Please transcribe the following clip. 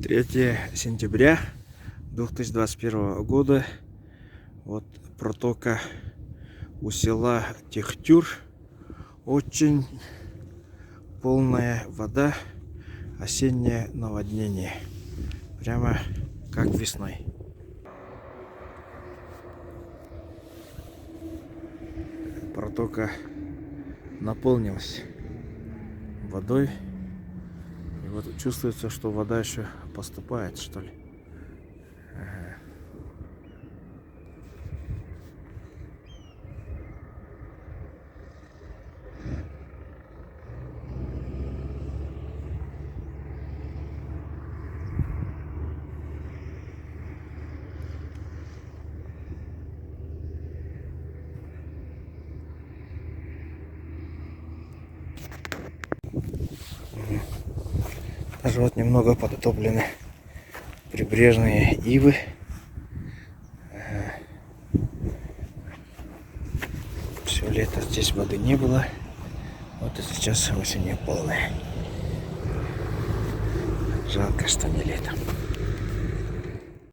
3 сентября 2021 года. Вот протока у села Техтюр. Очень полная вода. Осеннее наводнение. Прямо как весной. Протока наполнилась водой. И вот чувствуется, что вода еще поступает, что ли. Ага. Даже вот немного подтоплены прибрежные ивы. Все лето здесь воды не было. Вот и сейчас осенью полная. Жалко, что не летом.